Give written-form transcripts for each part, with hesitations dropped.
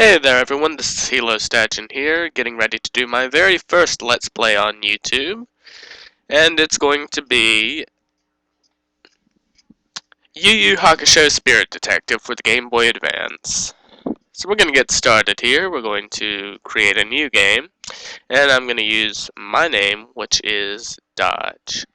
Hey there everyone, this is Hilo Stagin here, getting ready to do my very first Let's Play on YouTube. And it's going to be Yu Yu Hakusho Spirit Detective for the Game Boy Advance. So we're going to get started here. We're going to create a new game, and I'm going to use my name, which is Dodge.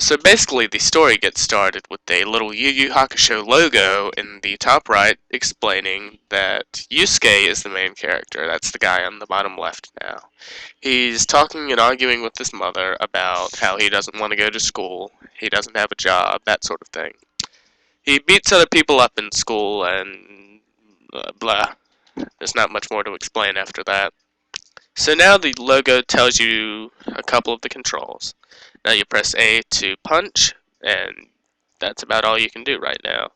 So basically, the story gets started with a little Yu Yu Hakusho logo in the top right explaining that Yusuke is the main character. That's the guy on the bottom left now. He's talking and arguing with his mother about how he doesn't want to go to school, he doesn't have a job, that sort of thing. He beats other people up in school and blah. There's not much more to explain after that. So now the logo tells you a couple of the controls. Now you press A to punch, and that's about all you can do right now.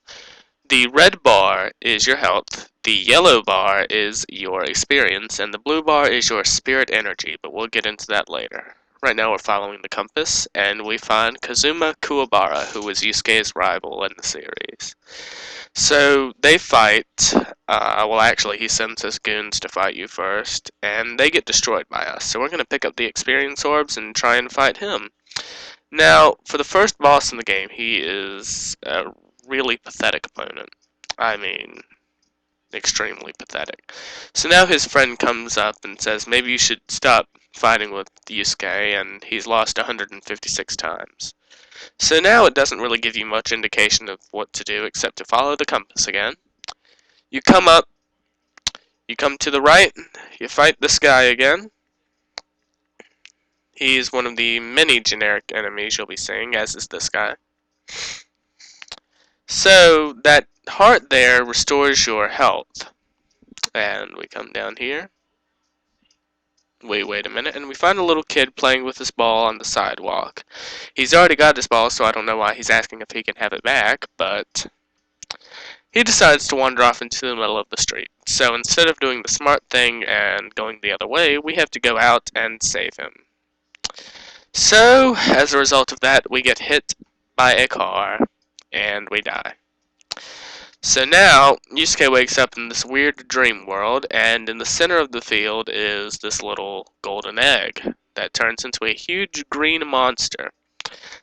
The red bar is your health, the yellow bar is your experience, and the blue bar is your spirit energy, but we'll get into that later. Right now we're following the compass, and we find Kazuma Kuwabara, who was Yusuke's rival in the series. So they fight, well actually he sends his goons to fight you first, and they get destroyed by us. So we're going to pick up the experience orbs and try and fight him. Now, for the first boss in the game, he is a really pathetic opponent. I mean, extremely pathetic. So now his friend comes up and says maybe you should stop fighting with Yusuke, and he's lost 156 times. So now it doesn't really give you much indication of what to do except to follow the compass again. You come up, you come to the right, you fight this guy again. He's one of the many generic enemies you'll be seeing, as is this guy. So that heart there restores your health. And we come down here. Wait a minute, and we find a little kid playing with his ball on the sidewalk. He's already got his ball, so I don't know why he's asking if he can have it back, but he decides to wander off into the middle of the street. So instead of doing the smart thing and going the other way, we have to go out and save him. So, as a result of that, we get hit by a car, and we die. So now, Yusuke wakes up in this weird dream world, and in the center of the field is this little golden egg that turns into a huge green monster.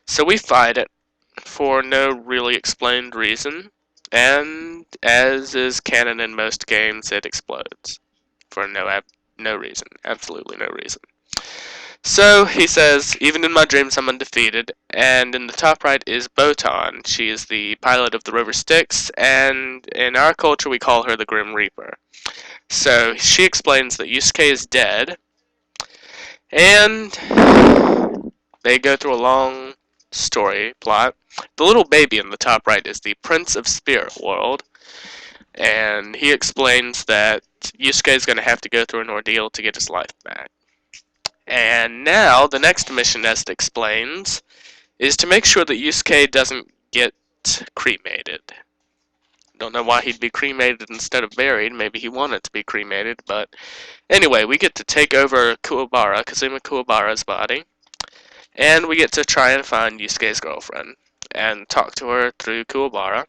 So we fight it for no really explained reason, and as is canon in most games, it explodes for no reason, absolutely no reason. So he says, even in my dreams I'm undefeated, and in the top right is Botan. She is the pilot of the River Styx, and in our culture we call her the Grim Reaper. So she explains that Yusuke is dead, and they go through a long story plot. The little baby in the top right is the Prince of Spirit World, and he explains that Yusuke is going to have to go through an ordeal to get his life back. And now, the next mission, as it explains, is to make sure that Yusuke doesn't get cremated. Don't know why he'd be cremated instead of buried. Maybe he wanted to be cremated, but anyway, we get to take over Kazuma Kuwabara's body, and we get to try and find Yusuke's girlfriend and talk to her through Kuwabara,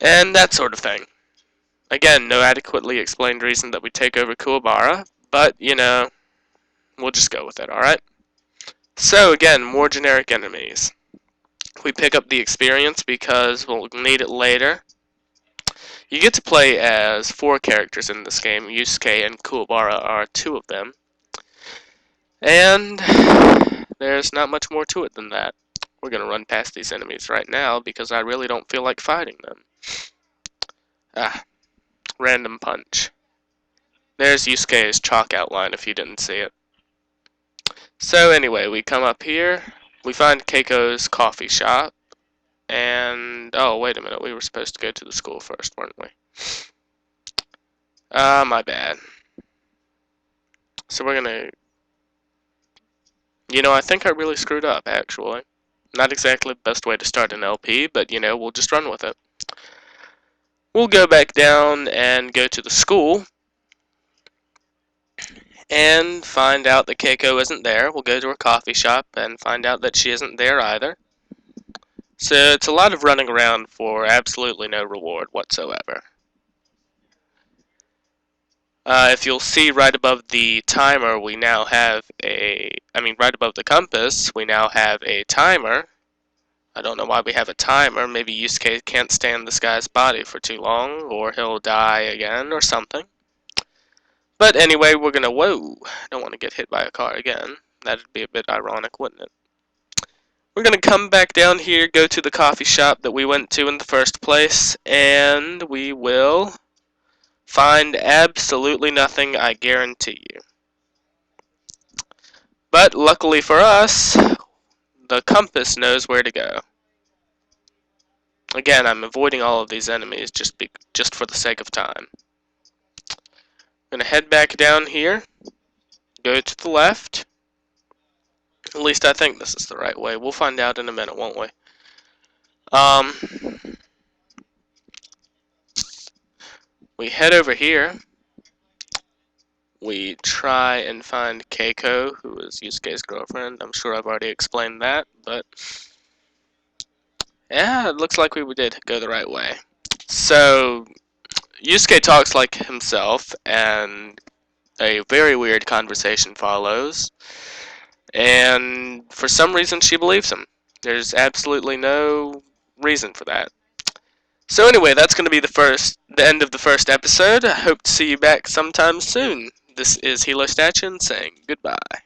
and that sort of thing. Again, no adequately explained reason that we take over Kuwabara, but, you know, we'll just go with it, alright? So, again, more generic enemies. We pick up the experience because we'll need it later. You get to play as 4 characters in this game. Yusuke and Kuwabara are 2 of them. And there's not much more to it than that. We're going to run past these enemies right now because I really don't feel like fighting them. Random punch. There's Yusuke's chalk outline if you didn't see it. So anyway, we come up here, we find Keiko's coffee shop, and oh wait a minute, we were supposed to go to the school first, weren't we? My bad. So we're gonna, I think I really screwed up actually. Not exactly the best way to start an LP, but we'll just run with it. We'll go back down and go to the school and find out that Keiko isn't there. We'll go to her coffee shop and find out that she isn't there either. So it's a lot of running around for absolutely no reward whatsoever. If you'll see right above the timer, we now have right above the compass, we now have a timer. I don't know why we have a timer. Maybe Yusuke can't stand this guy's body for too long, or he'll die again, or something. But anyway, we're gonna, whoa, don't want to get hit by a car again. That'd be a bit ironic, wouldn't it? We're gonna come back down here, go to the coffee shop that we went to in the first place, and we will find absolutely nothing, I guarantee you. But luckily for us, the compass knows where to go. Again, I'm avoiding all of these enemies just for the sake of time. I'm gonna head back down here, go to the left. At least I think this is the right way. We'll find out in a minute, won't we? We head over here. We try and find Keiko, who is Yusuke's girlfriend. I'm sure I've already explained that, but yeah, it looks like we did go the right way. So, Yusuke talks like himself, and a very weird conversation follows, and for some reason she believes him. There's absolutely no reason for that. So anyway, that's going to be the end of the first episode. I hope to see you back sometime soon. This is Helo Statuen saying goodbye.